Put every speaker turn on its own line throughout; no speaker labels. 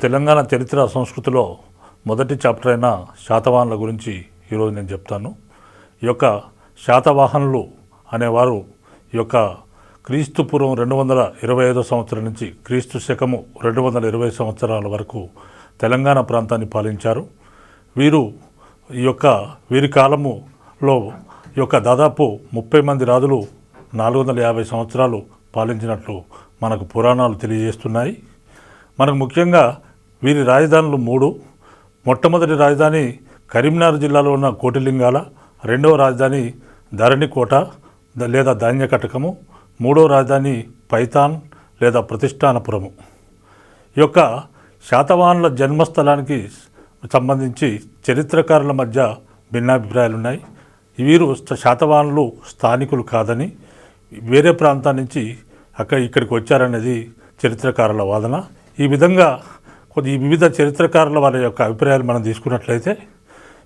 తెలంగాణ చరిత్ర సంస్కృతిలో మొదటి చాప్టర్ అయిన శాతవాహనుల గురించి ఈరోజు నేను చెప్తాను. ఈ యొక్క శాతవాహనులు అనేవారు ఈ యొక్క క్రీస్తు పూర్వం 225 సంవత్సరం నుంచి క్రీస్తు శకము 220 సంవత్సరాల వరకు తెలంగాణ ప్రాంతాన్ని పాలించారు. వీరి కాలములో ఈ యొక్క దాదాపు 30 మంది రాజులు 450 సంవత్సరాలు పాలించినట్లు మనకు పురాణాలు తెలియజేస్తున్నాయి. మనకు ముఖ్యంగా వీరి రాజధానులు 3. మొట్టమొదటి రాజధాని కరీంనగర్ జిల్లాలో ఉన్న కోటిలింగాల, రెండవ రాజధాని ధరణికోట లేదా ధాన్యకటకము, మూడవ రాజధాని పైతాన్ లేదా ప్రతిష్టానపురము. ఈ యొక్క శాతవాహనుల జన్మస్థలానికి సంబంధించి చరిత్రకారుల మధ్య భిన్నాభిప్రాయాలున్నాయి. వీరు శాతవాహనులు స్థానికులు కాదని వేరే ప్రాంతం నుంచి ఇక్కడికి వచ్చారనేది చరిత్రకారుల వాదన. ఈ విధంగా ఈ వివిధ చరిత్రకారుల వారి యొక్క అభిప్రాయాలు మనం తీసుకున్నట్లయితే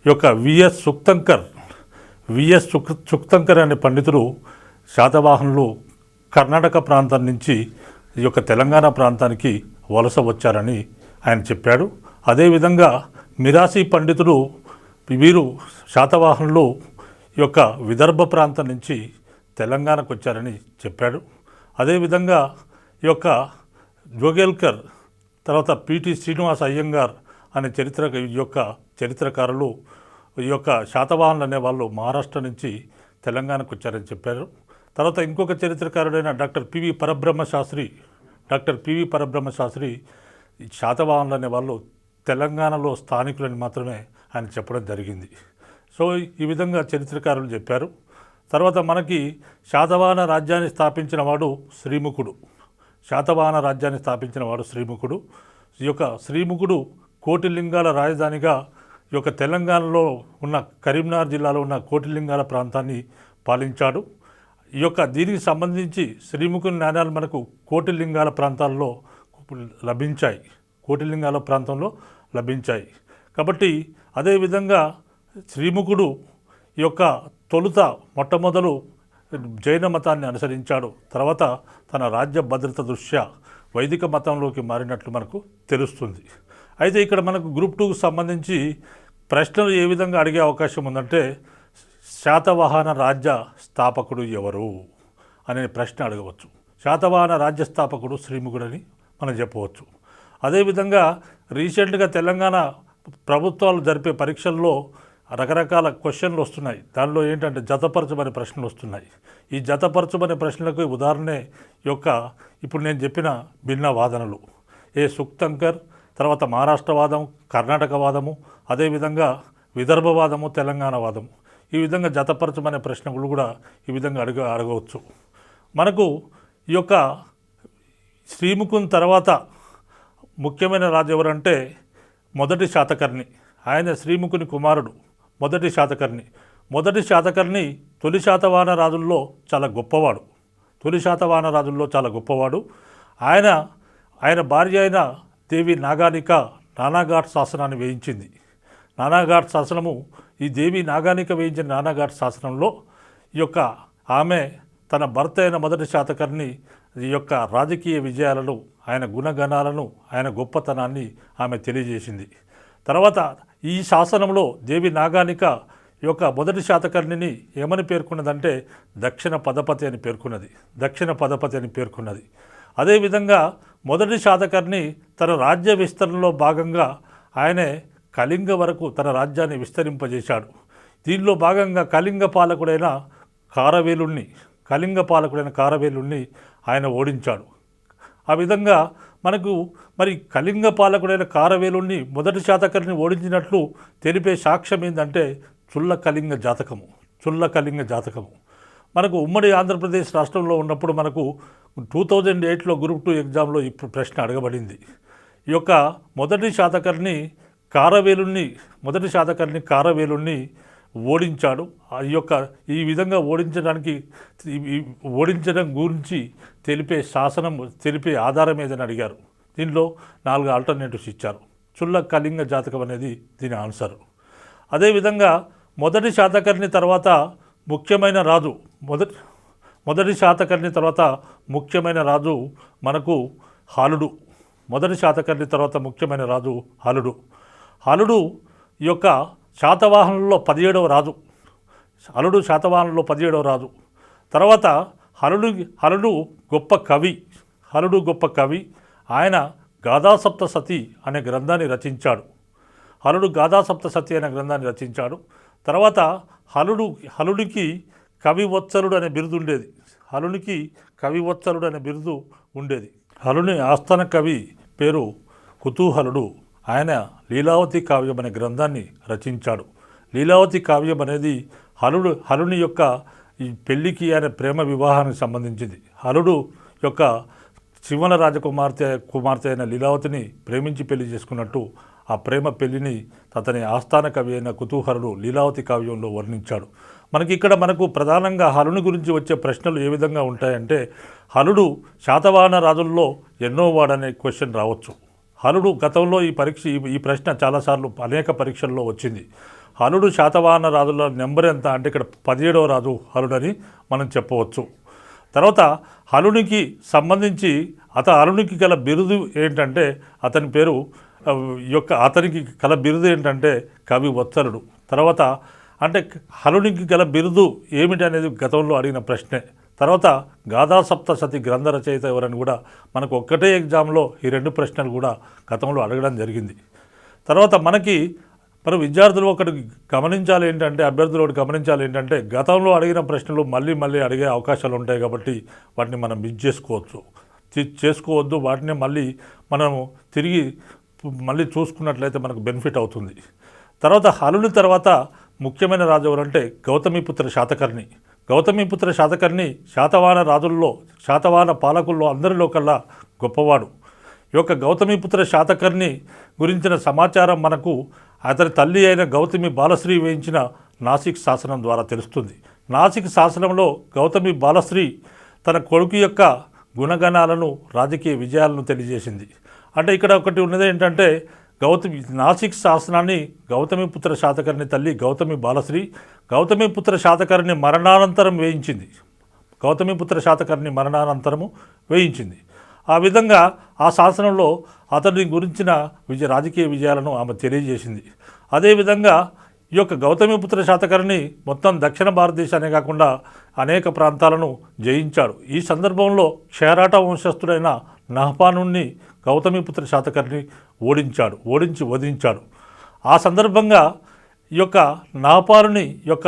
ఈ యొక్క విఎస్ సుక్తంకర్ అనే పండితుడు శాతవాహనులు కర్ణాటక ప్రాంతం నుంచి ఈ యొక్క తెలంగాణ ప్రాంతానికి వలస వచ్చారని ఆయన చెప్పాడు. అదేవిధంగా మిరాసి పండితుడు వీరు శాతవాహనులు ఈ యొక్క విదర్భ ప్రాంతం నుంచి తెలంగాణకు వచ్చారని చెప్పాడు. అదేవిధంగా ఈ యొక్క జోగేల్కర్ తర్వాత పిటి శ్రీనివాస అయ్యంగార్ అనే చరిత్రకారులు ఈ యొక్క శాతవాహనులు అనే వాళ్ళు మహారాష్ట్ర నుంచి తెలంగాణకు వచ్చారని చెప్పారు. తర్వాత ఇంకొక చరిత్రకారుడైన డాక్టర్ పివి పరబ్రహ్మ శాస్త్రి శాతవాహనులు అనే వాళ్ళు తెలంగాణలో స్థానికులని మాత్రమే ఆయన చెప్పడం జరిగింది. సో ఈ విధంగా చరిత్రకారులు చెప్పారు. తర్వాత మనకి శాతవాహన రాజ్యాన్ని స్థాపించిన వాడు శ్రీముఖుడు. ఈ యొక్క శ్రీముఖుడు కోటిలింగాల రాజధానిగా ఈ యొక్క తెలంగాణలో ఉన్న కరీంనగర్ జిల్లాలో ఉన్న కోటిలింగాల ప్రాంతాన్ని పాలించాడు. ఈ యొక్క దీనికి సంబంధించి శ్రీముఖుని నాణ్యాలు మనకు కోటిలింగాల ప్రాంతంలో లభించాయి. కాబట్టి అదేవిధంగా శ్రీముఖుడు ఈ యొక్క మొట్టమొదలు జైన మతాన్ని అనుసరించాడు. తర్వాత తన రాజ్య భద్రత దృష్ట్యా వైదిక మతంలోకి మారినట్లు మనకు తెలుస్తుంది. అయితే ఇక్కడ మనకు గ్రూప్ 2కు సంబంధించి ప్రశ్నలు ఏ విధంగా అడిగే అవకాశం ఉందంటే శాతవాహన రాజ్య స్థాపకుడు ఎవరు అనే ప్రశ్న అడగవచ్చు. శాతవాహన రాజ్య స్థాపకుడు శ్రీముఖుడని మనం చెప్పవచ్చు. అదేవిధంగా రీసెంట్గా తెలంగాణ ప్రభుత్వాలు జరిపే పరీక్షల్లో రకరకాల క్వశ్చన్లు వస్తున్నాయి. దానిలో ఏంటంటే జతపరచమనే ప్రశ్నలు వస్తున్నాయి. ఈ జతపరచమనే ప్రశ్నలకు ఉదాహరణే ఇప్పుడు నేను చెప్పిన భిన్న వాదనలు. సుక్తంకర్, తర్వాత మహారాష్ట్ర వాదం, కర్ణాటక వాదము, అదేవిధంగా విదర్భ వాదము, తెలంగాణ వాదము. ఈ విధంగా జతపరచమనే ప్రశ్నలు కూడా ఈ విధంగా అడగవచ్చు. మనకు ఈ యొక్క శ్రీముఖుని తర్వాత ముఖ్యమైన రాజు ఎవరంటే మొదటి శాతకర్ణి. ఆయన శ్రీముఖుని కుమారుడు మొదటి శాతకర్ణి తొలి శాతవాహన రాజుల్లో చాలా గొప్పవాడు. ఆయన భార్య అయిన దేవి నాగానిక నానాఘాట్ శాసనాన్ని వేయించింది. ఈ దేవి నాగానిక వేయించిన నానాఘాట్ శాసనంలో ఈ యొక్క ఆమె తన భర్త అయిన మొదటి శాతకర్ణి ఈ యొక్క రాజకీయ విజయాలను, ఆయన గుణగణాలను, ఆయన గొప్పతనాన్ని ఆమె తెలియజేసింది. తర్వాత ఈ శాసనంలో దేవి నాగానిక ఈ యొక్క మొదటి శాతకర్ణిని ఏమని పేర్కొన్నదంటే దక్షిణ పదపతి అని పేర్కొన్నది. అదేవిధంగా మొదటి శాతకర్ణి తన రాజ్య విస్తరణలో భాగంగా ఆయనే కళింగ వరకు తన రాజ్యాన్ని విస్తరింపజేశాడు. దీనిలో భాగంగా కళింగ పాలకుడైన కారవేలుణ్ణి ఆయన ఓడించాడు. ఆ విధంగా మనకు కళింగ పాలకుడైన కారవేలుణ్ణి మొదటి శాతకర్ణిని ఓడించినట్లు తెలిపే సాక్ష్యం ఏంటంటే చుల్ల కళింగ జాతకము. మనకు ఉమ్మడి ఆంధ్రప్రదేశ్ రాష్ట్రంలో ఉన్నప్పుడు మనకు 2008లో గ్రూప్ 2 ఎగ్జామ్లో ఈ ప్రశ్న అడగబడింది. ఈ యొక్క మొదటి శాతకర్ణి కారవేలుణ్ణి ఓడించాడు. ఈ విధంగా ఓడించడం గురించి తెలిపే ఆధారం ఏదని అడిగారు. దీనిలో 4 ఆల్టర్నేటివ్స్ ఇచ్చారు. చుల్ల కళింగ జాతకం అనేది దీని ఆన్సర్. అదేవిధంగా మొదటి శాతకర్ణి తర్వాత ముఖ్యమైన రాజు మనకు హాలుడు. మొదటి శాతకర్ణి తర్వాత ముఖ్యమైన రాజు హలుడు. హలుడు ఈ యొక్క శాతవాహనుల్లో 17వ రాజు. హలుడు శాతవాహనుల్లో 17వ రాజు. తర్వాత హలుడు గొప్ప కవి. హలుడు గొప్ప కవి. ఆయన గాథాసప్తసతి అనే గ్రంథాన్ని రచించాడు. హలుడు గాథాసప్తసతి అనే గ్రంథాన్ని రచించాడు. తర్వాత హలుడికి కవివత్సలుడు అనే బిరుదు ఉండేది. హలునికి కవివత్సలుడు అనే బిరుదు ఉండేది. హలుని ఆస్థాన కవి పేరు కుతూహలుడు. ఆయన లీలావతి కావ్యం అనే గ్రంథాన్ని రచించాడు. లీలావతి కావ్యం అనేది హలుని యొక్క ఈ పెళ్లికి ఆయన ప్రేమ వివాహానికి సంబంధించింది. హలుడు యొక్క శివన కుమార్తె అయిన లీలావతిని ప్రేమించి పెళ్లి చేసుకున్నట్టు ఆ ప్రేమ పెళ్లిని అతని ఆస్థాన కవి అయిన కుతూహలుడు లీలావతి కావ్యంలో వర్ణించాడు. మనకు ప్రధానంగా హలుని గురించి వచ్చే ప్రశ్నలు ఏ విధంగా ఉంటాయంటే, హలుడు శాతవాహన రాజుల్లో ఎన్నో వాడనే క్వశ్చన్ రావచ్చు. హలుడు గతంలో ఈ ప్రశ్న చాలాసార్లు అనేక పరీక్షల్లో వచ్చింది. హలుడు శాతవాహన రాజుల నెంబర్ ఎంత అంటే ఇక్కడ 17వ రాజు హలుడని మనం చెప్పవచ్చు. తర్వాత హలునికి సంబంధించి హలునికి గల బిరుదు ఏంటంటే అతనికి గల బిరుదు ఏంటంటే కవి వత్సలుడు. తర్వాత అంటే హలునికి గల బిరుదు ఏమిటి అనేది గతంలో అడిగిన ప్రశ్నే. తర్వాత గాథాసప్తసతి గ్రంథ రచయిత ఎవరని కూడా మనకు ఒక్కటే ఎగ్జామ్లో ఈ 2 ప్రశ్నలు కూడా గతంలో అడగడం జరిగింది. తర్వాత మన విద్యార్థులు అభ్యర్థులు ఒకటి గమనించాలి ఏంటంటే గతంలో అడిగిన ప్రశ్నలు మళ్ళీ అడిగే అవకాశాలు ఉంటాయి కాబట్టి వాటిని మనం మిస్ చేసుకోవద్దు. వాటిని మనము తిరిగి చూసుకున్నట్లయితే మనకు బెనిఫిట్ అవుతుంది. తర్వాత హలుని తర్వాత ముఖ్యమైన రాజు ఎవరంటే గౌతమిపుత్ర శాతకర్ణి. గౌతమిపుత్ర శాతకర్ణి శాతవాహన పాలకుల్లో అందరిలో కల్లా గొప్పవాడు. ఈ యొక్క గౌతమిపుత్ర శాతకర్ణి గురించిన సమాచారం మనకు అతని తల్లి అయిన గౌతమి బాలశ్రీ వేయించిన నాసిక్ శాసనం ద్వారా తెలుస్తుంది. నాసిక్ శాసనంలో గౌతమి బాలశ్రీ తన కొడుకు యొక్క గుణగణాలను, రాజకీయ విజయాలను తెలియజేసింది. అంటే ఇక్కడ ఒకటి ఉన్నది ఏంటంటే నాసిక్ శాసనాన్ని గౌతమిపుత్ర శాతకర్ణి తల్లి గౌతమి బాలశ్రీ గౌతమిపుత్ర శాతకర్ణి మరణానంతరం వేయించింది. ఆ విధంగా ఆ శాసనంలో అతని గురించిన రాజకీయ విజయాలను ఆమె తెలియజేసింది. అదేవిధంగా ఈ యొక్క గౌతమిపుత్ర శాతకర్ణి మొత్తం దక్షిణ భారతదేశాన్ని కాకుండా అనేక ప్రాంతాలను జయించాడు. ఈ సందర్భంలో క్షేరాట వంశస్థుడైన నహపానుణ్ణి గౌతమిపుత్ర శాతకర్ణి ఓడించి వధించాడు. ఆ సందర్భంగా ఈ యొక్క నహపానుని యొక్క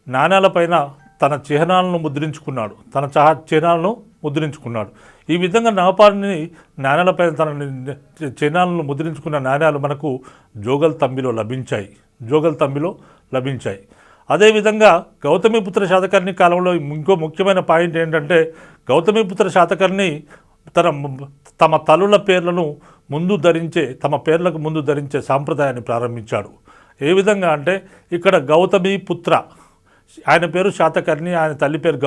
నాణ్యాలపైన తన చిహ్నాలను ముద్రించుకున్నాడు. ఈ విధంగా నహపానుని నాణ్యాలపైన తన చిహ్నాలను ముద్రించుకున్న నాణ్యాలు మనకు జోగల్ తంబిలో లభించాయి. అదేవిధంగా గౌతమిపుత్ర శాతకర్ణి కాలంలో ఇంకో ముఖ్యమైన పాయింట్ ఏంటంటే గౌతమిపుత్ర శాతకర్ణి తమ తల్లుల పేర్లకు ముందు ధరించే సాంప్రదాయాన్ని ప్రారంభించాడు. ఏ విధంగా అంటే ఇక్కడ గౌతమిపుత్ర, ఆయన పేరు శాతకర్ణి, ఆయన తల్లి పేరు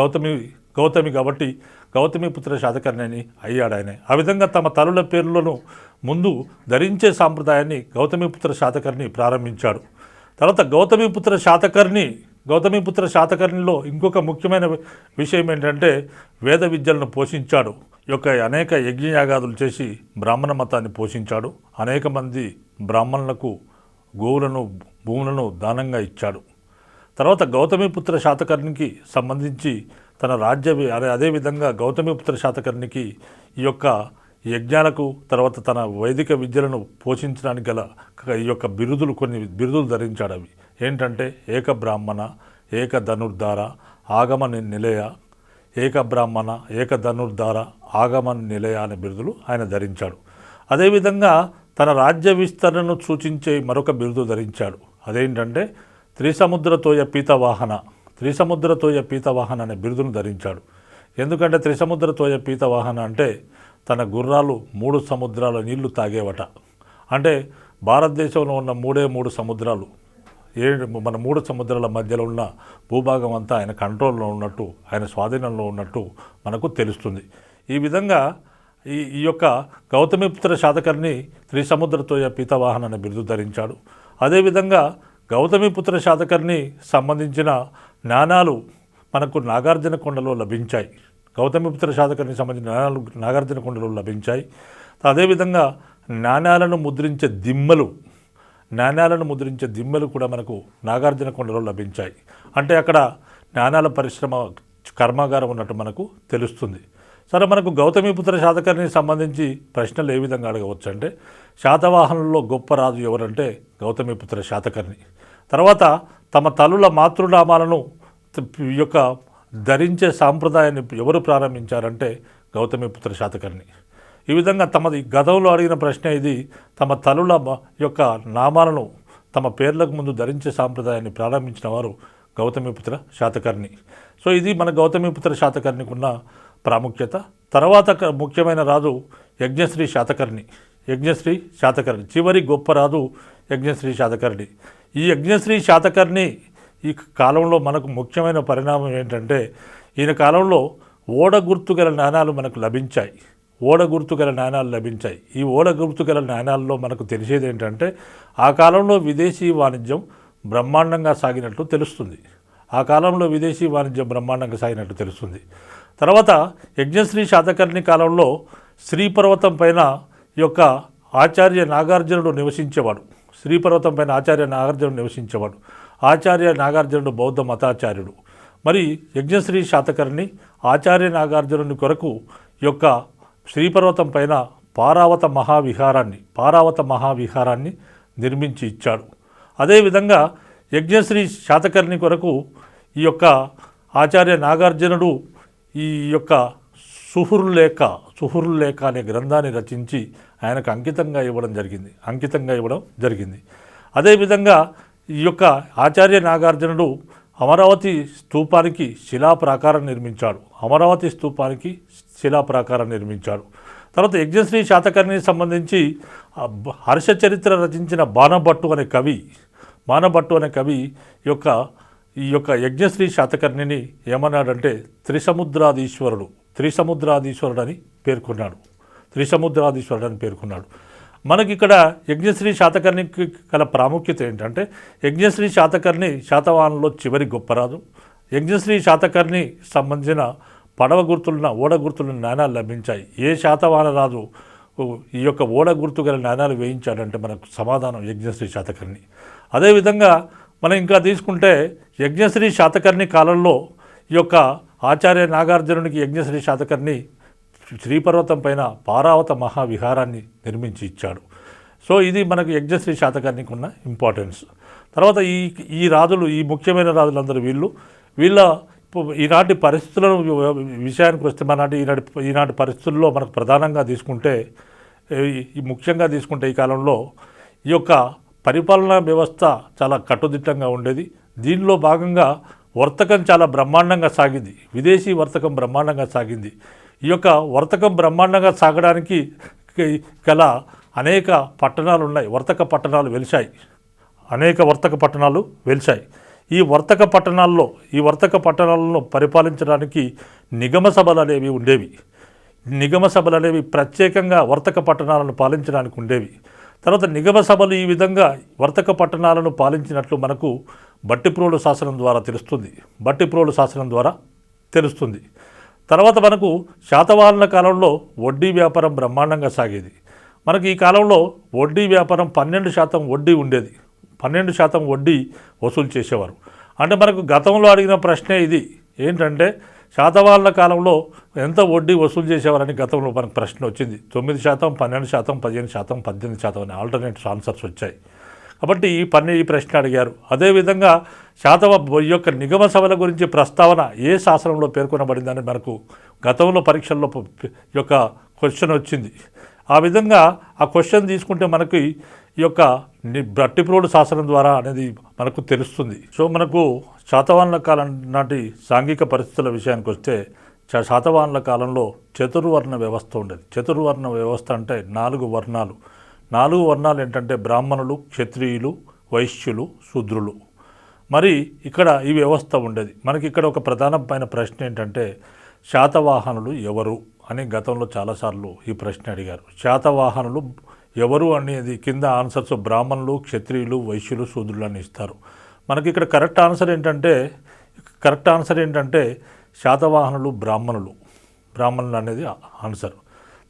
గౌతమి కాబట్టి గౌతమిపుత్ర శాతకర్ణి అని అయ్యాడు ఆయన. ఆ విధంగా తమ తల్లుల పేర్లను ముందు ధరించే సాంప్రదాయాన్ని గౌతమిపుత్ర శాతకర్ణి ప్రారంభించాడు. తర్వాత గౌతమిపుత్ర శాతకర్ణిలో ఇంకొక ముఖ్యమైన విషయం ఏంటంటే వేద విద్యలను పోషించాడు. అనేక యజ్ఞయాగాదులు చేసి బ్రాహ్మణ మతాన్ని పోషించాడు. అనేక మంది బ్రాహ్మణులకు గోవులను, భూములను దానంగా ఇచ్చాడు. తర్వాత గౌతమిపుత్ర శాతకర్ణికి సంబంధించి అదేవిధంగా గౌతమిపుత్ర శాతకర్ణికి ఈ యొక్క యజ్ఞాలకు తర్వాత తన వైదిక విద్యలను పోషించడానికి గల ఈ యొక్క కొన్ని బిరుదులు ధరించాడు. అవి ఏంటంటే ఏక బ్రాహ్మణ, ఏక ధనుర్ధార, ఆగమ నిలయ, ఆగమ నిలయ అనే బిరుదులు ఆయన ధరించాడు. అదేవిధంగా తన రాజ్య విస్తరణను సూచించే మరొక బిరుదు ధరించాడు. అదేంటంటే త్రిసముద్రతోయ పీతవాహన అనే బిరుదును ధరించాడు. ఎందుకంటే త్రిసముద్రతోయ పీతవాహన అంటే తన గుర్రాలు 3 సముద్రాల నీళ్లు తాగేవట. అంటే భారతదేశంలో ఉన్న 3 సముద్రాలు, మన 3 సముద్రాల మధ్యలో ఉన్న భూభాగం అంతా ఆయన కంట్రోల్లో ఉన్నట్టు, ఆయన స్వాధీనంలో ఉన్నట్టు మనకు తెలుస్తుంది. ఈ విధంగా ఈ యొక్క గౌతమిపుత్ర శాతకర్ణి త్రిసముద్రతోయ పీతవాహన అనే బిరుదు ధరించాడు. అదేవిధంగా గౌతమిపుత్ర శాతకర్ణి సంబంధించిన నాణాలు మనకు నాగార్జునకొండలో లభించాయి. గౌతమిపుత్ర శాతకర్ణికి సంబంధించిన నాణాలు నాగార్జునకొండలో లభించాయి. అదేవిధంగా నాణ్యాలను ముద్రించే దిమ్మలు కూడా మనకు నాగార్జునకొండలో లభించాయి. అంటే అక్కడ నాణ్యాల పరిశ్రమ కర్మాగారం ఉన్నట్టు మనకు తెలుస్తుంది. సరే, మనకు గౌతమిపుత్ర శాతకర్ణికి సంబంధించి ప్రశ్నలు ఏ విధంగా అడగవచ్చు అంటే, శాతవాహనుల్లో గొప్ప రాజు ఎవరంటే గౌతమిపుత్ర శాతకర్ణి. తర్వాత తమ తల్లుల మాతృనామాలను యొక్క ధరించే సాంప్రదాయాన్ని ఎవరు ప్రారంభించారంటే గౌతమిపుత్ర శాతకర్ణి. ఈ విధంగా తమది గతంలో అడిగిన ప్రశ్న ఇది. తమ తల్లుల యొక్క నామాలను తమ పేర్లకు ముందు ధరించే సాంప్రదాయాన్ని ప్రారంభించిన వారు గౌతమిపుత్ర శాతకర్ణి. సో ఇది మన గౌతమిపుత్ర శాతకర్ణికి ఉన్న ప్రాముఖ్యత. తర్వాత ముఖ్యమైన రాజు యజ్ఞశ్రీ శాతకర్ణి. చివరి గొప్ప రాజు యజ్ఞశ్రీ శాతకర్ణి. ఈ యజ్ఞశ్రీ శాతకర్ణి ఈ కాలంలో మనకు ముఖ్యమైన పరిణామం ఏంటంటే, ఈయన కాలంలో ఓడ గుర్తుగల నాణాలు మనకు లభించాయి. ఈ ఓడ గుర్తుగల నాణాల్లో మనకు తెలిసేది ఏంటంటే, ఆ కాలంలో విదేశీ వాణిజ్యం బ్రహ్మాండంగా సాగినట్లు తెలుస్తుంది. తర్వాత యజ్ఞశ్రీ శాతకర్ణి కాలంలో శ్రీపర్వతం పైన యొక్క ఆచార్య నాగార్జునుడు నివసించేవాడు. ఆచార్య నాగార్జునుడు బౌద్ధ మతాచార్యుడు. మరి యజ్ఞశ్రీ శాతకర్ణి ఆచార్య నాగార్జునుని కొరకు యొక్క శ్రీపర్వతం పైన పారావత మహావిహారాన్ని నిర్మించి ఇచ్చాడు. అదేవిధంగా యజ్ఞశ్రీ శాతకర్ణి కొరకు ఈ యొక్క ఆచార్య నాగార్జునుడు ఈ యొక్క సుహుర్లేఖ అనే గ్రంథాన్ని రచించి ఆయనకు అంకితంగా ఇవ్వడం జరిగింది. అదేవిధంగా ఈ యొక్క ఆచార్య నాగార్జునుడు అమరావతి స్తూపానికి శిలాప్రాకారం నిర్మించాడు. తర్వాత యజ్ఞశ్రీ శాతకర్ణికి సంబంధించి హర్షచరిత్ర రచించిన బాణభట్టు అనే కవి ఈ యొక్క యజ్ఞశ్రీ శాతకర్ణిని ఏమన్నాడంటే త్రిసముద్రాధీశ్వరుడు అని పేర్కొన్నాడు. మనకి ఇక్కడ యజ్ఞశ్రీ శాతకర్ణికి గల ప్రాముఖ్యత ఏంటంటే, యజ్ఞశ్రీ శాతకర్ణి శాతవాహనంలో చివరి గొప్పరాజు. యజ్ఞశ్రీ శాతకర్ణి సంబంధించిన ఓడ గుర్తులున్న నాణాలు లభించాయి. ఏ శాతవాహన రాజు ఈ యొక్క ఓడ గుర్తు గల నాణాలు వేయించాడంటే మనకు సమాధానం యజ్ఞశ్రీ శాతకర్ణి. అదేవిధంగా మనం ఇంకా తీసుకుంటే యజ్ఞశ్రీ శాతకర్ణి కాలంలో ఈ యొక్క ఆచార్య నాగార్జునునికి యజ్ఞశ్రీ శాతకర్ణి శ్రీపర్వతం పైన పారావత మహావిహారాన్ని నిర్మించి ఇచ్చాడు. సో ఇది మనకు యజ్ఞశ్రీ శాతకర్ణికి ఉన్న ఇంపార్టెన్స్. తర్వాత ఈ రాజులు, ఈ ముఖ్యమైన రాజులందరూ వీళ్ళ ఈనాటి పరిస్థితులను విషయానికి వస్తే ఈనాటి పరిస్థితుల్లో మనకు ప్రధానంగా తీసుకుంటే, ముఖ్యంగా తీసుకుంటే ఈ కాలంలో ఈ యొక్క పరిపాలనా వ్యవస్థ చాలా కట్టుదిట్టంగా ఉండేది. దీనిలో భాగంగా వర్తకం చాలా బ్రహ్మాండంగా సాగింది. విదేశీ వర్తకం బ్రహ్మాండంగా సాగింది. ఈ యొక్క వర్తకం బ్రహ్మాండంగా సాగడానికి గల అనేక పట్టణాలు ఉన్నాయి. అనేక వర్తక పట్టణాలు వెలిశాయి. ఈ వర్తక పట్టణాలను పరిపాలించడానికి నిగమ సభలు అనేవి ప్రత్యేకంగా వర్తక పట్టణాలను పాలించడానికి ఉండేవి. తర్వాత నిగమ సభలు ఈ విధంగా వర్తక పట్టణాలను పాలించినట్లు మనకు బట్టిప్రోలు శాసనం ద్వారా తెలుస్తుంది. తర్వాత మనకు శాతవాహనుల కాలంలో వడ్డీ వ్యాపారం బ్రహ్మాండంగా సాగేది. మనకి ఈ కాలంలో వడ్డీ వ్యాపారం 12% వడ్డీ ఉండేది. 12% వడ్డీ వసూలు చేసేవారు. అంటే మనకు గతంలో అడిగిన ప్రశ్నే ఇది ఏంటంటే, శాతవాహనుల కాలంలో ఎంత వడ్డీ వసూలు చేసేవారని గతంలో మనకు ప్రశ్న వచ్చింది. 9%, 12%, 15%, 18% అనే ఆల్టర్నేటివ్ ఆన్సర్స్ వచ్చాయి. కాబట్టి ఈ ప్రశ్న అడిగారు. అదేవిధంగా ఈ యొక్క నిగమ సభల గురించి ప్రస్తావన ఏ శాసనంలో పేర్కొనబడిందని మనకు గతంలో పరీక్షల్లో ఈ యొక్క క్వశ్చన్ వచ్చింది. ఆ విధంగా ఆ క్వశ్చన్ తీసుకుంటే మనకి ఈ యొక్క బట్టిప్రోలు శాసనం ద్వారా అనేది మనకు తెలుస్తుంది. సో మనకు శాతవాహనుల కాలం నాటి సాంఘిక పరిస్థితుల విషయానికి వస్తే, శాతవాహనుల కాలంలో చతుర్వర్ణ వ్యవస్థ ఉండేది. చతుర్వర్ణ వ్యవస్థ అంటే 4 వర్ణాలు. 4 వర్ణాలు ఏంటంటే బ్రాహ్మణులు, క్షత్రియులు, వైశ్యులు, శూద్రులు. మరి ఇక్కడ ఈ వ్యవస్థ ఉండేది. మనకి ఇక్కడ ఒక ప్రధానమైన ప్రశ్న ఏంటంటే, శాతవాహనులు ఎవరు అని గతంలో చాలాసార్లు ఈ ప్రశ్న అడిగారు. శాతవాహనులు ఎవరు అనేది కింద ఆన్సర్స్ బ్రాహ్మణులు, క్షత్రియులు, వైశ్యులు, శూద్రులు అని ఇస్తారు. మనకి ఇక్కడ కరెక్ట్ ఆన్సర్ ఏంటంటే శాతవాహనులు బ్రాహ్మణులు అనేది ఆన్సర్.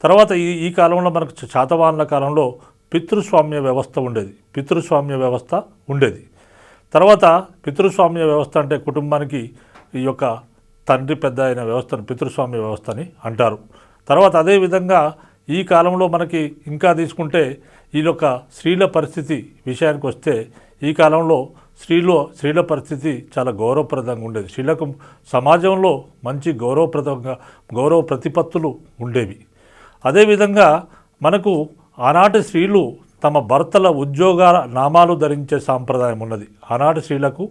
తర్వాత ఈ కాలంలో మనకు శాతవాహనుల కాలంలో పితృస్వామ్య వ్యవస్థ ఉండేది. తర్వాత పితృస్వామ్య వ్యవస్థ అంటే కుటుంబానికి ఈ యొక్క తండ్రి పెద్ద అయిన వ్యవస్థను పితృస్వామ్య వ్యవస్థ అని అంటారు. తర్వాత అదేవిధంగా ఈ కాలంలో మనకి ఇంకా తీసుకుంటే ఈ యొక్క స్త్రీల పరిస్థితి విషయానికి వస్తే ఈ కాలంలో స్త్రీల పరిస్థితి చాలా గౌరవప్రదంగా ఉండేది. స్త్రీలకు సమాజంలో మంచి గౌరవ ప్రతిపత్తులు ఉండేవి. అదేవిధంగా మనకు ఆనాటి స్త్రీలు తమ భర్తల ఉద్యోగ నామాలు ధరించే సాంప్రదాయం ఉన్నది. ఆనాటి స్త్రీలకు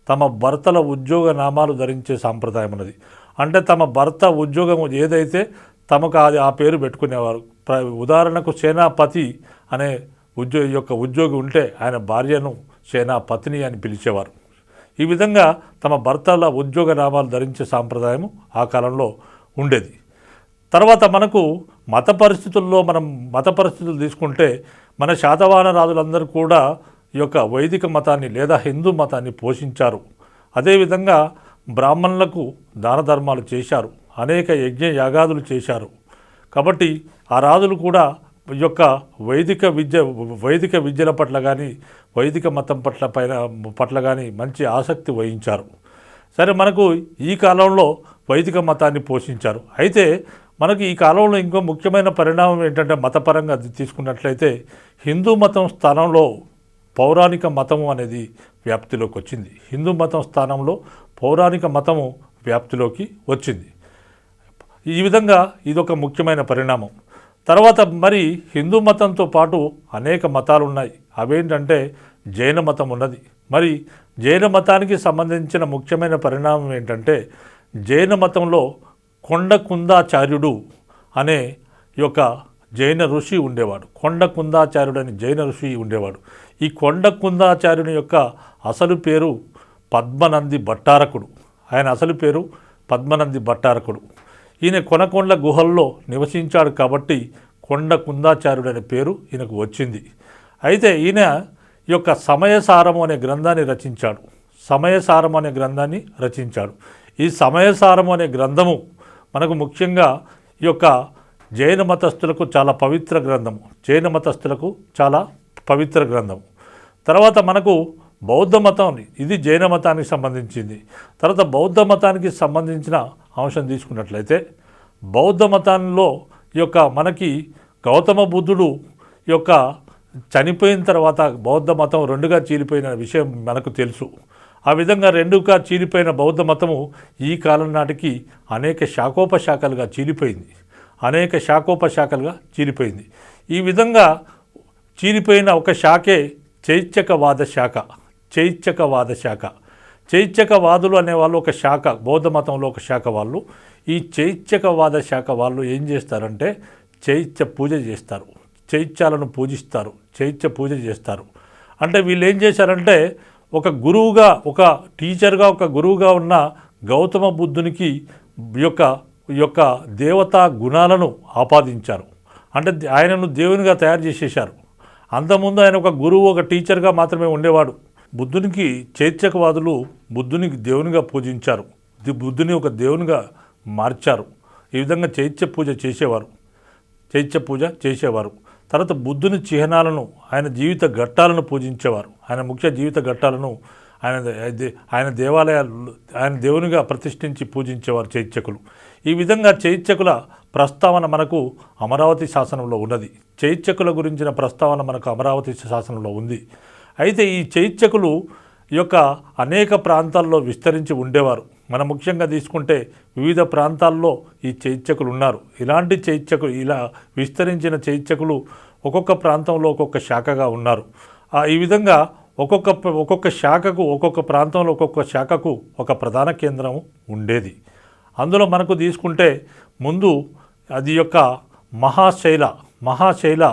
తమ భర్తల ఉద్యోగ నామాలు ధరించే సాంప్రదాయం ఉన్నది. అంటే తమ భర్త ఉద్యోగం ఏదైతే తమకు ఆ పేరు పెట్టుకునేవారు. ఉదాహరణకు సేనాపతి అనే ఉద్యోగి ఉంటే ఆయన భార్యను సేనాపతిని అని పిలిచేవారు. ఈ విధంగా తమ భర్తల ఉద్యోగ నామాలు ధరించే సాంప్రదాయం ఆ కాలంలో ఉండేది. తర్వాత మనకు మత పరిస్థితులు తీసుకుంటే మన శాతవాహన రాజులందరూ కూడా ఈ యొక్క వైదిక మతాన్ని లేదా హిందూ మతాన్ని పోషించారు. అదేవిధంగా బ్రాహ్మణులకు దాన ధర్మాలు చేశారు, అనేక యజ్ఞ యాగాదులు చేశారు. కాబట్టి ఆ రాజులు కూడా ఈ యొక్క వైదిక విద్యల పట్ల కానీ వైదిక మతం పట్ల కానీ మంచి ఆసక్తి వహించారు. సరే, మనకు ఈ కాలంలో వైదిక మతాన్ని పోషించారు. అయితే మనకు ఈ కాలంలో ఇంకో ముఖ్యమైన పరిణామం ఏంటంటే మతపరంగా తీసుకున్నట్లయితే హిందూ మతం స్థానంలో పౌరాణిక మతము అనేది వ్యాప్తిలోకి వచ్చింది. హిందూ మతం స్థానంలో పౌరాణిక మతము వ్యాప్తిలోకి వచ్చింది. ఈ విధంగా ఇదొక ముఖ్యమైన పరిణామం. తర్వాత మరి హిందూ మతంతో పాటు అనేక మతాలు ఉన్నాయి. అవేంటంటే జైన మతం ఉన్నది. మరి జైన మతానికి సంబంధించిన ముఖ్యమైన పరిణామం ఏంటంటే జైన మతంలో కొండకుందాచార్యుడు అనే యొక్క జైన ఋషి ఉండేవాడు. కొండకుందాచార్యుడు అని జైన ఋషి ఉండేవాడు. ఈ కొండకుందాచార్యుని యొక్క అసలు పేరు పద్మనంది భట్టారకుడు. ఆయన అసలు పేరు పద్మనంది భట్టారకుడు. ఈయన కొనకొండ గుహల్లో నివసించాడు కాబట్టి కొండకుందాచార్యుడు అనే పేరు ఈయనకు వచ్చింది. అయితే ఈయన ఈ యొక్క సమయసారము అనే గ్రంథాన్ని రచించాడు. ఈ సమయసారము అనే గ్రంథము మనకు ముఖ్యంగా ఈ యొక్క జైన మతస్థులకు చాలా పవిత్ర గ్రంథము. తర్వాత మనకు బౌద్ధ మతం, ఇది జైన మతానికి సంబంధించింది. తర్వాత బౌద్ధ మతానికి సంబంధించిన అంశం తీసుకున్నట్లయితే బౌద్ధ మతంలో ఈ యొక్క మనకి గౌతమ బుద్ధుడు యొక్క చనిపోయిన తర్వాత బౌద్ధ మతం రెండుగా చీలిపోయిన విషయం మనకు తెలుసు. ఆ విధంగా రెండుగా చీలిపోయిన బౌద్ధ మతము ఈ కాలం నాటికి అనేక శాఖోపశాఖలుగా చీలిపోయింది. ఈ విధంగా చీలిపోయిన ఒక శాఖే చైత్యకవాద శాఖ. చైత్యకవాదులు అనేవాళ్ళు ఒక శాఖ, బౌద్ధ మతంలో ఒక శాఖ వాళ్ళు. ఈ చైత్యకవాద శాఖ వాళ్ళు ఏం చేస్తారంటే చైత్య పూజ చేస్తారు, చైత్యాలను పూజిస్తారు, చైత్య పూజ చేస్తారు. అంటే వీళ్ళు ఏం చేశారంటే ఒక గురువుగా ఉన్న గౌతమ బుద్ధునికి ఈ యొక్క దేవతా గుణాలను ఆపాదించారు. అంటే ఆయనను దేవునిగా తయారు చేసేశారు. అంతకుముందు ఆయన ఒక గురువు, ఒక టీచర్గా మాత్రమే ఉండేవాడు. బుద్ధునికి చైత్యకవాదులు బుద్ధునికి దేవునిగా పూజించారు, బుద్ధుని ఒక దేవునిగా మార్చారు. ఈ విధంగా చైత్య పూజ చేసేవారు. తర్వాత బుద్ధుని చిహ్నాలను, ఆయన జీవిత ఘట్టాలను పూజించేవారు. ఆయన ముఖ్య జీవిత ఘట్టాలను ఆయన దేవునిగా ప్రతిష్ఠించి పూజించేవారు చైత్యకులు. ఈ విధంగా చైత్యకుల ప్రస్తావన మనకు అమరావతి శాసనంలో ఉన్నది. చైత్యకుల గురించిన ప్రస్తావన మనకు అమరావతి శాసనంలో ఉంది. అయితే ఈ చైత్యకులు ఈ యొక్క అనేక ప్రాంతాల్లో విస్తరించి ఉండేవారు. మనం ముఖ్యంగా తీసుకుంటే వివిధ ప్రాంతాల్లో ఈ చైత్యకులు ఉన్నారు. ఇలా విస్తరించిన చైత్యకులు ఒక్కొక్క ప్రాంతంలో ఒక్కొక్క శాఖగా ఉన్నారు. ఈ విధంగా ఒక్కొక్క శాఖకు, ఒక్కొక్క ప్రాంతంలో ఒక్కొక్క శాఖకు ఒక ప్రధాన కేంద్రం ఉండేది. అందులో మనకు తీసుకుంటే ముందు అది యొక్క మహాశైల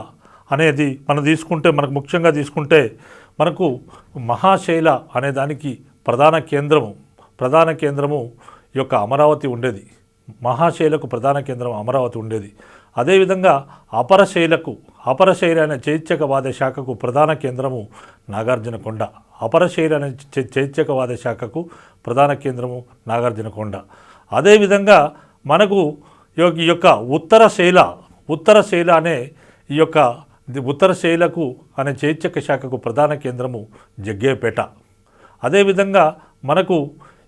అనేది మనకు ముఖ్యంగా తీసుకుంటే మనకు మహాశైల అనే దానికి ప్రధాన కేంద్రము ఈ యొక్క అమరావతి ఉండేది. మహాశైలకు ప్రధాన కేంద్రం అమరావతి ఉండేది. అదేవిధంగా అపరశైల అనే చైత్యకవాద శాఖకు ప్రధాన కేంద్రము నాగార్జునకొండ. అపరశైల అనే చైత్యకవాద శాఖకు ప్రధాన కేంద్రము నాగార్జునకొండ. అదేవిధంగా మనకు ఈ యొక్క ఉత్తరశైల అనే ఈ యొక్క ఉత్తరశైలకు అనే చైత్యక శాఖకు ప్రధాన కేంద్రము జగ్గేపేట. అదేవిధంగా మనకు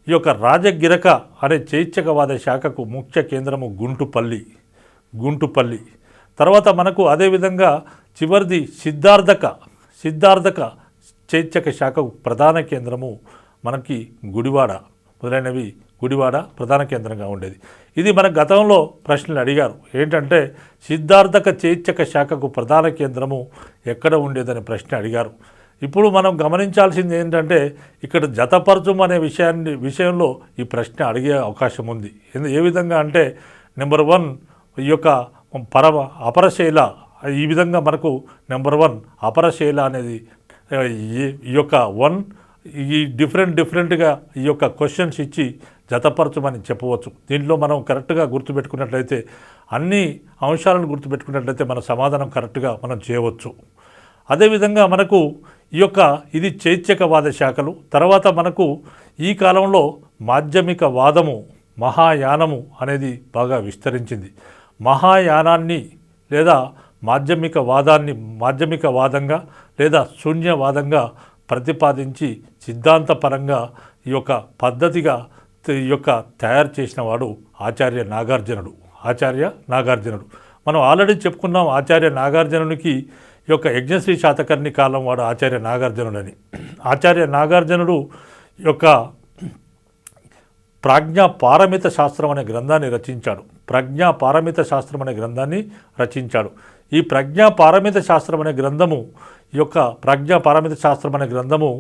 ఈ యొక్క రాజగిరక అనే చైత్యకవాద శాఖకు ముఖ్య కేంద్రము గుంటుపల్లి. తర్వాత మనకు అదేవిధంగా చివరిది సిద్ధార్థక చైత్యక శాఖకు ప్రధాన కేంద్రము మనకి గుడివాడ. మొదలైనవి గుడివాడ ప్రధాన కేంద్రంగా ఉండేది. ఇది మన గతంలో ప్రశ్నలు అడిగారు. ఏంటంటే సిద్ధార్థక చైత్యక శాఖకు ప్రధాన కేంద్రము ఎక్కడ ఉండేదని ప్రశ్న అడిగారు. ఇప్పుడు మనం గమనించాల్సింది ఏంటంటే ఇక్కడ జతపరచం అనే విషయంలో ఈ ప్రశ్న అడిగే అవకాశం ఉంది. ఏ విధంగా అంటే నెంబర్ 1 ఈ యొక్క అపరశైల, ఈ విధంగా మనకు నెంబర్ 1 అపరశైల అనేది ఈ యొక్క 1 ఈ డిఫరెంట్గా ఈ యొక్క క్వశ్చన్స్ ఇచ్చి జతపరచమని చెప్పవచ్చు. దీంట్లో మనం కరెక్ట్గా గుర్తుపెట్టుకున్నట్లయితే, అన్ని అంశాలను గుర్తుపెట్టుకున్నట్లయితే మన సమాధానం కరెక్ట్గా మనం చేయవచ్చు. అదేవిధంగా మనకు ఈ యొక్క ఇది చైత్యకవాద శాఖలు. తర్వాత మనకు ఈ కాలంలో మాధ్యమిక వాదము, మహాయానము అనేది బాగా విస్తరించింది. మహాయానాన్ని లేదా మాధ్యమిక వాదంగా లేదా శూన్యవాదంగా ప్రతిపాదించి సిద్ధాంతపరంగా ఈ యొక్క పద్ధతిగా ఈ యొక్క తయారు చేసిన వాడు ఆచార్య నాగార్జునుడు. మనం ఆల్రెడీ చెప్పుకున్నాం ఆచార్య నాగార్జునునికి ఈ యొక్క యజ్ఞశ్రీ శాతకర్ణి కాలం వాడు ఆచార్య నాగార్జునుడని. ఆచార్య నాగార్జునుడు యొక్క ప్రజ్ఞాపారమిత శాస్త్రం అనే గ్రంథాన్ని రచించాడు. ఈ ప్రజ్ఞాపారమిత శాస్త్రం అనే గ్రంథము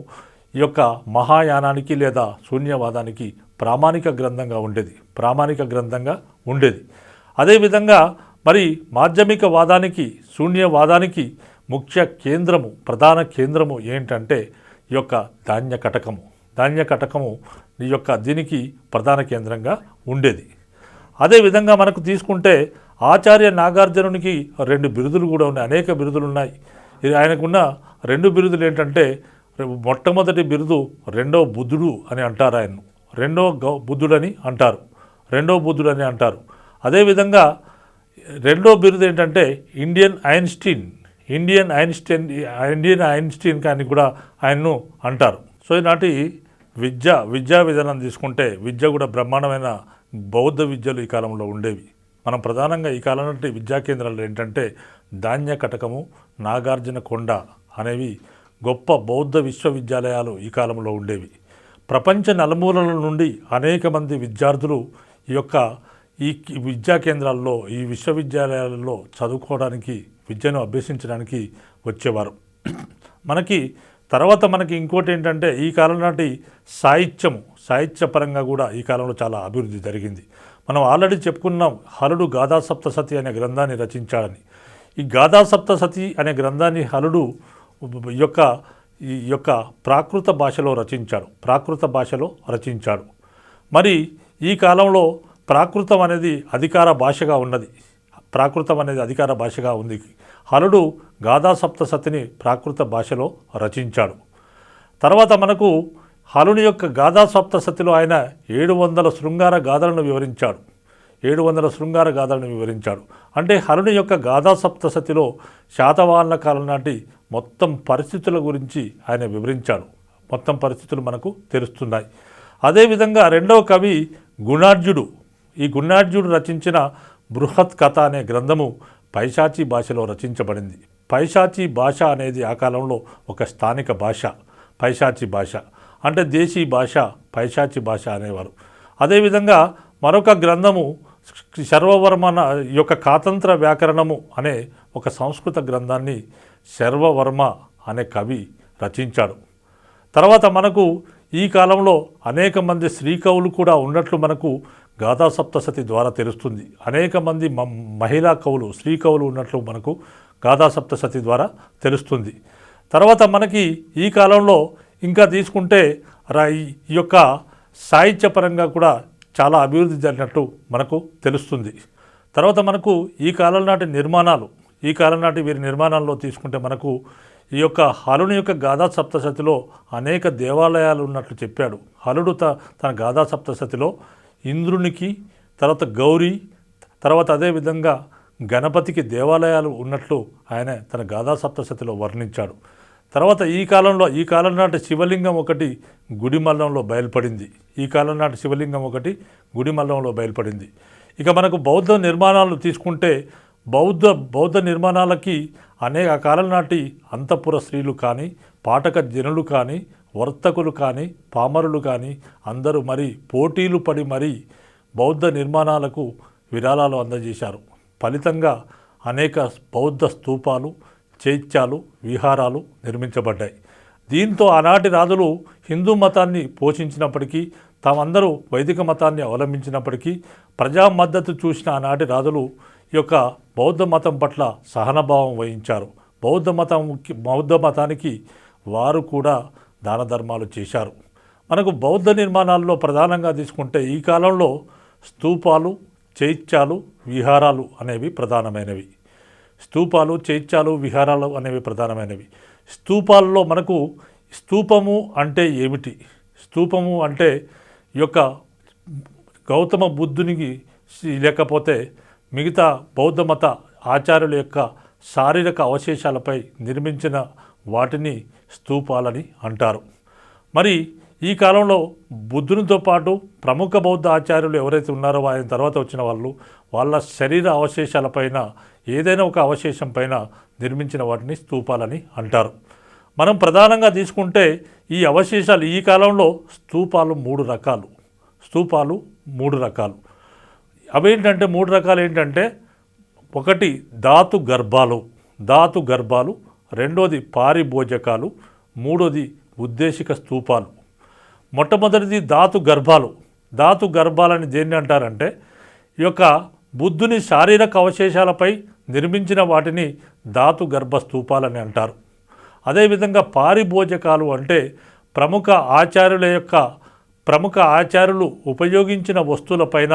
ఈ యొక్క మహాయానానికి లేదా శూన్యవాదానికి ప్రామాణిక గ్రంథంగా ఉండేది. అదేవిధంగా మరి మాధ్యమిక వాదానికి, శూన్యవాదానికి ముఖ్య కేంద్రము, ప్రధాన కేంద్రము ఏంటంటే ఈ యొక్క ధాన్యకటకము ఈ యొక్క దీనికి ప్రధాన కేంద్రంగా ఉండేది. అదేవిధంగా మనకు తీసుకుంటే ఆచార్య నాగార్జునునికి 2 బిరుదులు కూడా ఉన్నాయి, అనేక బిరుదులు ఉన్నాయి. ఆయనకున్న 2 బిరుదులు ఏంటంటే, మొట్టమొదటి బిరుదు రెండవ బుద్ధుడు అని అంటారు, ఆయన్ను రెండవ బుద్ధుడని అంటారు. అదేవిధంగా రెండో బిరుదు ఏంటంటే ఇండియన్ ఐన్స్టీన్ కానీ కూడా ఆయన్ను అంటారు. సో ఈనాటి విద్యా విధానం తీసుకుంటే విద్య కూడా బ్రహ్మాండమైన బౌద్ధ విద్యలు ఈ కాలంలో ఉండేవి. మనం ప్రధానంగా ఈ కాలం నాటి విద్యా కేంద్రాలు ఏంటంటే ధాన్యకటకము, నాగార్జున కొండ అనేవి గొప్ప బౌద్ధ విశ్వవిద్యాలయాలు ఈ కాలంలో ఉండేవి. ప్రపంచ నలుమూలల నుండి అనేక మంది విద్యార్థులు ఈ విద్యా కేంద్రాల్లో, ఈ విశ్వవిద్యాలయాలలో చదువుకోవడానికి, విద్యను అభ్యసించడానికి వచ్చేవారు. మనకి ఇంకోటి ఏంటంటే ఈ కాలం నాటి సాహిత్యపరంగా కూడా ఈ కాలంలో చాలా అభివృద్ధి జరిగింది. మనం ఆల్రెడీ చెప్పుకున్నాం, హలుడు గాథాసప్తసతి అనే గ్రంథాన్ని రచించాడని. ఈ గాథాసప్తసతి అనే గ్రంథాన్ని హలుడు ఈ యొక్క ప్రాకృత భాషలో రచించాడు. మరి ఈ కాలంలో ప్రాకృతం అనేది అధికార భాషగా ఉంది. హలుడు గాథాసప్తసతిని ప్రాకృత భాషలో రచించాడు. తర్వాత మనకు హలుని యొక్క గాథాసప్తసతిలో ఆయన 700 శృంగార గాథలను వివరించాడు. అంటే హలుని యొక్క గాథాసప్తసతిలో శాతవాహనుల కాలం నాటి మొత్తం పరిస్థితుల గురించి ఆయన వివరించాడు. మొత్తం పరిస్థితులు మనకు తెలుస్తున్నాయి. అదేవిధంగా రెండవ కవి గుణాఢ్యుడు. ఈ గుణాఢ్యుడు రచించిన బృహత్ కథ అనే గ్రంథము పైశాచీ భాషలో రచించబడింది. పైశాచీ భాష అనేది ఆ కాలంలో ఒక స్థానిక భాష. పైశాచీ భాష అంటే దేశీ భాష, పైశాచీ భాష అనేవారు. అదేవిధంగా మరొక గ్రంథము శర్వవర్మ యొక్క కాతంత్ర వ్యాకరణము అనే ఒక సంస్కృత గ్రంథాన్ని శర్వవర్మ అనే కవి రచించాడు. తర్వాత మనకు ఈ కాలంలో అనేక మంది శ్రీకవులు కూడా ఉన్నట్లు మనకు గాథాసప్తసతి ద్వారా తెలుస్తుంది. అనేక మంది మహిళా కవులు, శ్రీకవులు ఉన్నట్లు మనకు గాథాసప్తసతి ద్వారా తెలుస్తుంది. తర్వాత మనకి ఈ కాలంలో ఇంకా తీసుకుంటే ఈ యొక్క సాహిత్యపరంగా కూడా చాలా అభివృద్ధి జరిగినట్టు మనకు తెలుస్తుంది. తర్వాత మనకు ఈ కాలం నాటి వీరి నిర్మాణాల్లో తీసుకుంటే మనకు ఈ యొక్క హలుని యొక్క గాథాసప్తసతిలో అనేక దేవాలయాలు ఉన్నట్లు చెప్పాడు. హలుడు తన గాథాసప్తసతిలో ఇంద్రునికి, తర్వాత గౌరీ, తర్వాత అదేవిధంగా గణపతికి దేవాలయాలు ఉన్నట్లు ఆయన తన గాథా సప్తశతిలో వర్ణించాడు. తర్వాత ఈ కాలం నాటి శివలింగం ఒకటి గుడిమల్లంలో బయలుపడింది. గుడిమల్లంలో బయలుపడింది. ఇక మనకు బౌద్ధ నిర్మాణాలు తీసుకుంటే బౌద్ధ నిర్మాణాలకి అనేక కాలం నాటి అంతఃపుర స్త్రీలు కానీ, పాఠక జనులు కానీ, వర్తకులు కానీ, పామరులు కానీ అందరూ పోటీలు పడి బౌద్ధ నిర్మాణాలకు విరాళాలు అందజేశారు. ఫలితంగా అనేక బౌద్ధ స్తూపాలు, చైత్యాలు, విహారాలు నిర్మించబడ్డాయి. దీంతో ఆనాటి రాజులు హిందూ మతాన్ని పోషించినప్పటికీ, తామందరూ వైదిక మతాన్ని అవలంబించినప్పటికీ ప్రజా మద్దతు చూసిన ఆనాటి రాజులు ఈ యొక్క బౌద్ధ మతం పట్ల సహనభావం వహించారు. బౌద్ధ మతానికి వారు కూడా దాన ధర్మాలు చేశారు. మనకు బౌద్ధ నిర్మాణాల్లో ప్రధానంగా తీసుకుంటే ఈ కాలంలో స్తూపాలు, చైత్యాలు, విహారాలు అనేవి ప్రధానమైనవి. స్తూపాలలో మనకు స్తూపము అంటే ఏమిటి? స్తూపము అంటే ఈ యొక్క గౌతమ బుద్ధునికి లేకపోతే మిగతా బౌద్ధ మత ఆచార్యుల యొక్క శారీరక అవశేషాలపై నిర్మించిన వాటిని స్తూపాలని అంటారు. ఈ కాలంలో బుద్ధునితో పాటు ప్రముఖ బౌద్ధ ఆచార్యులు ఎవరైతే ఉన్నారో ఆయన తర్వాత వచ్చిన వాళ్ళ శరీర అవశేషాలపైన ఏదైనా ఒక అవశేషం పైన నిర్మించిన వాటిని స్తూపాలని అంటారు. మనం ప్రధానంగా తీసుకుంటే ఈ అవశేషాలు ఈ కాలంలో స్తూపాలు మూడు రకాలు. అవేంటంటే మూడు రకాలు ఏంటంటే, ఒకటి ధాతు గర్భాలు, రెండోది పారిభోజకాలు, మూడోది ఉద్దేశిక స్తూపాలు. మొట్టమొదటిది ధాతు గర్భాలని దేన్ని అంటారంటే, ఈ యొక్క బుద్ధుని శారీరక అవశేషాలపై నిర్మించిన వాటిని ధాతు గర్భ స్తూపాలని అంటారు. అదేవిధంగా పారిభోజకాలు అంటే ప్రముఖ ఆచార్యులు ఉపయోగించిన వస్తువులపైన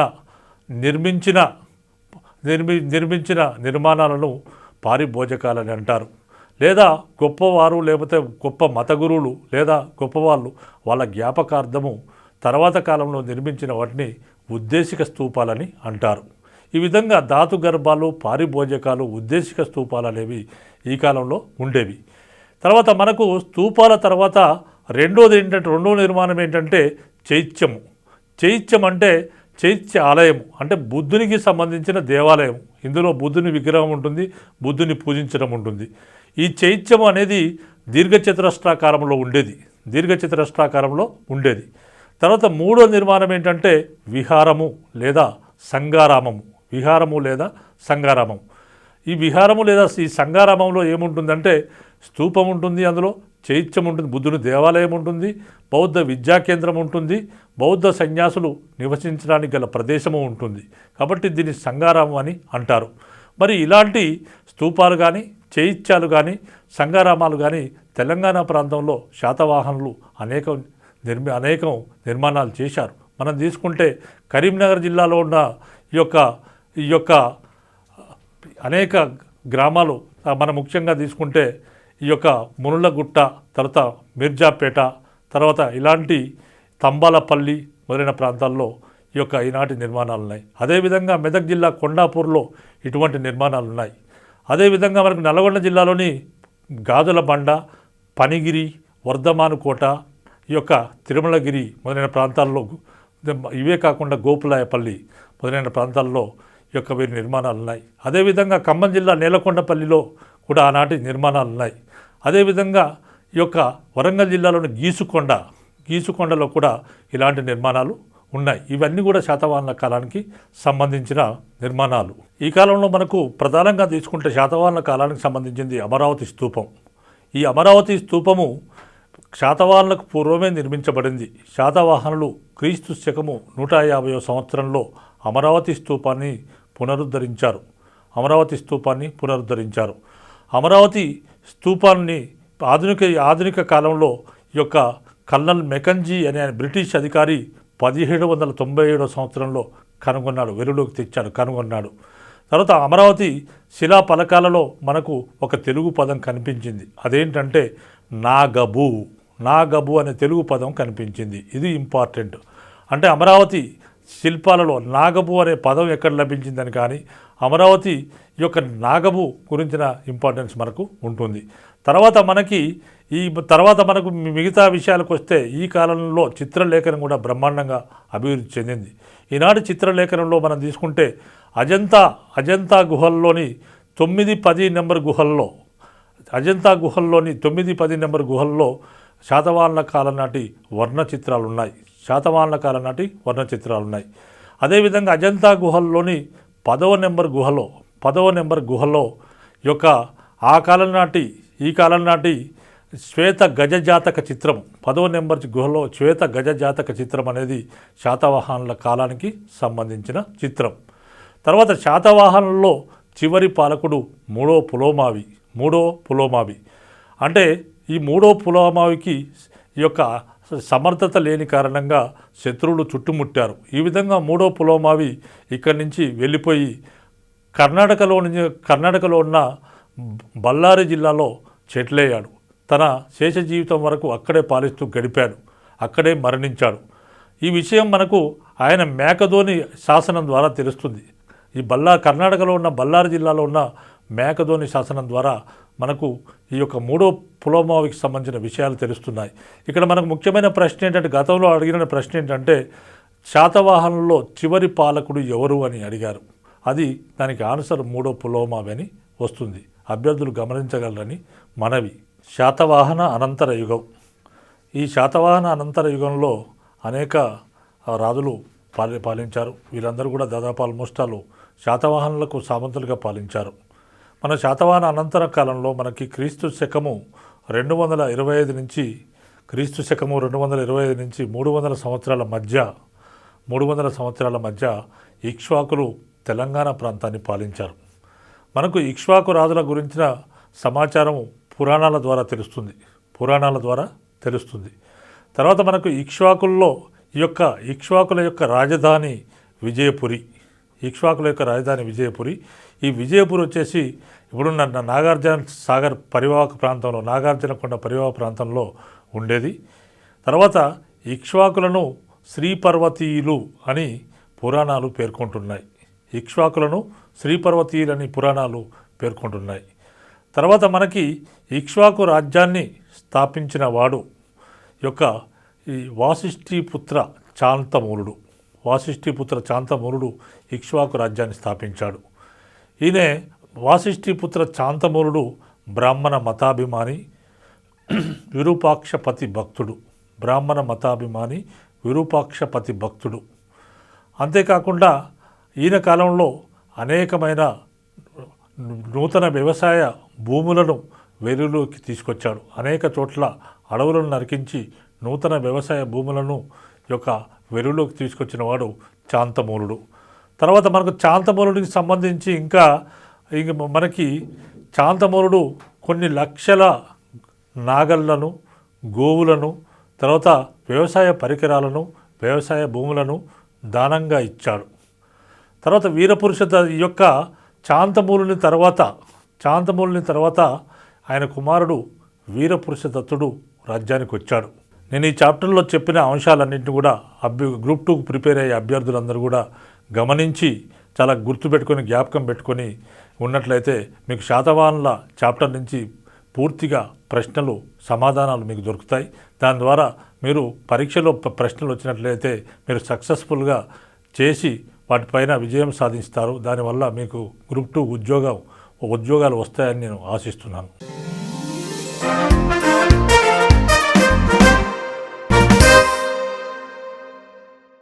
నిర్మించిన నిర్మాణాలను పారిభోజకాలని అంటారు. లేదా గొప్పవారు లేకపోతే గొప్ప మత గురువులు లేదా గొప్పవాళ్ళు వాళ్ళ జ్ఞాపకార్థము తర్వాత కాలంలో నిర్మించిన వాటిని ఉద్దేశిక స్తూపాలని అంటారు. ఈ విధంగా ధాతు గర్భాలు, పారిభోజకాలు, ఉద్దేశిక స్తూపాలు అనేవి ఈ కాలంలో ఉండేవి. తర్వాత మనకు స్తూపాల తర్వాత రెండో నిర్మాణం ఏంటంటే చైత్యం అంటే చైత్య ఆలయం అంటే బుద్ధునికి సంబంధించిన దేవాలయం. ఇందులో బుద్ధుని విగ్రహం ఉంటుంది, బుద్ధుని పూజించడం ఉంటుంది. ఈ చైత్యం అనేది దీర్ఘచతురస్రాకారంలో ఉండేది. తర్వాత మూడో నిర్మాణం ఏంటంటే విహారము లేదా సంగారామం. ఈ సంగారామంలో ఏముంటుందంటే స్తూపం ఉంటుంది, అందులో చైత్యం ఉంటుంది, బుద్ధుని దేవాలయం ఉంటుంది, బౌద్ధ విద్యా కేంద్రం ఉంటుంది, బౌద్ధ సన్యాసులు నివసించడానికి గల ప్రదేశము ఉంటుంది. కాబట్టి దీన్ని సంగారామం అని అంటారు. ఇలాంటి స్తూపాలు కానీ, చైత్యాలు కానీ, సంగారామాలు కానీ తెలంగాణ ప్రాంతంలో శాతవాహనులు అనేకం నిర్మాణాలు చేశారు. మనం తీసుకుంటే కరీంనగర్ జిల్లాలో ఉన్న ఈ యొక్క అనేక గ్రామాలు మనం ముఖ్యంగా తీసుకుంటే ఈ యొక్క మునులగుట్ట, తర్వాత మిర్జాపేట, తర్వాత ఇలాంటి తంబాలపల్లి మొదలైన ప్రాంతాల్లో ఈనాటి నిర్మాణాలు ఉన్నాయి. అదేవిధంగా మెదక్ జిల్లా కొండాపూర్లో ఇటువంటి నిర్మాణాలు ఉన్నాయి. అదేవిధంగా మనకు నల్గొండ జిల్లాలోని గాజుల బండ, పనిగిరి, వర్ధమానుకోట, తిరుమలగిరి మొదలైన ప్రాంతాల్లో, ఇవే కాకుండా గోపులాయపల్లి మొదలైన ప్రాంతాల్లో వీరి నిర్మాణాలు ఉన్నాయి. అదేవిధంగా ఖమ్మం జిల్లా నేలకొండపల్లిలో కూడా ఆనాటి నిర్మాణాలు ఉన్నాయి. అదేవిధంగా వరంగల్ జిల్లాలోని గీసుకొండలో కూడా ఇలాంటి నిర్మాణాలు ఉన్నాయి. ఇవన్నీ కూడా శాతవాహనుల కాలానికి సంబంధించిన నిర్మాణాలు. ఈ కాలంలో మనకు ప్రధానంగా తీసుకుంటే శాతవాహనుల కాలానికి సంబంధించింది అమరావతి స్తూపం. ఈ అమరావతి స్తూపము శాతవాహనులకు పూర్వమే నిర్మించబడింది. శాతవాహనులు క్రీస్తు శకము 150వ సంవత్సరంలో అమరావతి స్తూపాన్ని పునరుద్ధరించారు. అమరావతి స్తూపాన్ని ఆధునిక కాలంలో కల్నల్ మెకంజీ అనే బ్రిటిష్ అధికారి 1797వ సంవత్సరంలో వెలుగులోకి కనుగొన్నాడు. తర్వాత అమరావతి శిలా పలకాలలో మనకు ఒక తెలుగు పదం కనిపించింది. అదేంటంటే నాగబు అనే తెలుగు పదం కనిపించింది. ఇది ఇంపార్టెంట్. అంటే అమరావతి శిల్పాలలో నాగబు అనే పదం ఎక్కడ లభించిందని కానీ, అమరావతి ఈ యొక్క నాగము గురించిన ఇంపార్టెన్స్ మనకు ఉంటుంది. తర్వాత మనకు మిగతా విషయాలకు వస్తే ఈ కాలంలో చిత్రలేఖనం కూడా బ్రహ్మాండంగా అభివృద్ధి చెందింది. ఈనాటి చిత్రలేఖనంలో మనం తీసుకుంటే అజంతా గుహల్లోని 9-10 నెంబర్ గుహల్లో అజంతా గుహల్లోని 9-10 నెంబర్ గుహల్లో శాతవాహనుల కాలం నాటి వర్ణ చిత్రాలు ఉన్నాయి. అదేవిధంగా అజంతా గుహల్లోని 10వ నెంబర్ గుహలో యొక్క ఈ కాలం నాటి శ్వేత గజజాతక చిత్రం 10వ నెంబర్ గుహలో శ్వేత గజజాతక చిత్రం అనేది శాతవాహనుల కాలానికి సంబంధించిన చిత్రం. తర్వాత శాతవాహనుల్లో చివరి పాలకుడు మూడో పులోమావి. అంటే ఈ మూడో పులోమావికి ఈ యొక్క సమర్థత లేని కారణంగా శత్రువులు చుట్టుముట్టారు. ఈ విధంగా మూడో పులోమావి ఇక్కడి నుంచి వెళ్ళిపోయి కర్ణాటకలో ఉన్న బళ్ళారి జిల్లాలో సెటిలయ్యాడు. తన శేష జీవితం వరకు అక్కడే పాలిస్తూ గడిపాడు, అక్కడే మరణించాడు. ఈ విషయం మనకు ఆయన మేకధోని శాసనం ద్వారా తెలుస్తుంది. ఈ కర్ణాటకలో ఉన్న బళ్ళారి జిల్లాలో ఉన్న మేకధోని శాసనం ద్వారా మనకు ఈ యొక్క మూడో పులోమావికి సంబంధించిన విషయాలు తెలుస్తున్నాయి. ఇక్కడ మనకు ముఖ్యమైన ప్రశ్న ఏంటంటే, గతంలో అడిగిన ప్రశ్న ఏంటంటే శాతవాహనుల్లో చివరి పాలకుడు ఎవరు అని అడిగారు. దానికి ఆన్సర్ మూడో పులోమావి అని వస్తుంది. అభ్యర్థులు గమనించగలరని మనవి. శాతవాహన అనంతర యుగం. ఈ శాతవాహన అనంతర యుగంలో అనేక రాజులు పాలించారు. వీళ్ళందరూ కూడా దాదాపు ఆల్మోస్ట్ శాతవాహనులకు సామంతులుగా పాలించారు. మన శాతవాహన అనంతర కాలంలో మనకి క్రీస్తు శకము 225 నుంచి 300 సంవత్సరాల మధ్య ఇక్ష్వాకులు తెలంగాణ ప్రాంతాన్ని పాలించారు. మనకు ఇక్ష్వాకు రాజుల గురించిన సమాచారం పురాణాల ద్వారా తెలుస్తుంది. తర్వాత మనకు ఇక్ష్వాకుల యొక్క రాజధాని విజయపురి. ఈ విజయపురి వచ్చేసి ఇప్పుడున్న నాగార్జునకొండ పరివాహక ప్రాంతంలో ఉండేది. తర్వాత ఇక్ష్వాకులను శ్రీపర్వతీయులు అని పురాణాలు పేర్కొంటున్నాయి. తర్వాత మనకి ఇక్ష్వాకు రాజ్యాన్ని స్థాపించిన వాడు యొక్క ఈ వాసిష్ఠీపుత్ర చాంతమూలుడు ఇక్ష్వాకు రాజ్యాన్ని స్థాపించాడు. ఈయన వాసిష్ఠీపుత్ర చాంతమూలుడు బ్రాహ్మణ మతాభిమాని విరూపాక్షపతి భక్తుడు. అంతేకాకుండా ఈయన కాలంలో అనేకమైన నూతన వ్యవసాయ భూములను వెలుగులోకి తీసుకొచ్చాడు. అనేక చోట్ల అడవులను నరికించి నూతన వ్యవసాయ భూములను వెలుగులోకి తీసుకొచ్చిన వాడు చాంతమూలుడు. తర్వాత మనకు చాంతమూలుడికి సంబంధించి ఇంకా మనకి చాంతమూలుడు కొన్ని లక్షల నాగళ్లను, గోవులను, తర్వాత వ్యవసాయ పరికరాలను, వ్యవసాయ భూములను దానంగా ఇచ్చాడు. తర్వాత వీరపురుష యొక్క చాంతమూలుని తర్వాత ఆయన కుమారుడు వీరపురుషదత్తుడు రాజ్యానికి వచ్చాడు. నేను ఈ చాప్టర్లో చెప్పిన అంశాలన్నింటినీ కూడా గ్రూప్ 2 ప్రిపేర్ అయ్యే అభ్యర్థులందరూ కూడా గమనించి చాలా గుర్తుపెట్టుకొని జ్ఞాపకం పెట్టుకొని ఉన్నట్లయితే మీకు శాతవాహనుల చాప్టర్ నుంచి పూర్తిగా ప్రశ్నలు, సమాధానాలు మీకు దొరుకుతాయి. దాని ద్వారా మీరు పరీక్షలో ప్రశ్నలు వచ్చినట్లయితే మీరు సక్సెస్ఫుల్గా చేసి వాటిపైన విజయం సాధిస్తారు. దానివల్ల మీకు గ్రూప్ 2 ఉద్యోగాలు వస్తాయని నేను ఆశిస్తున్నాను.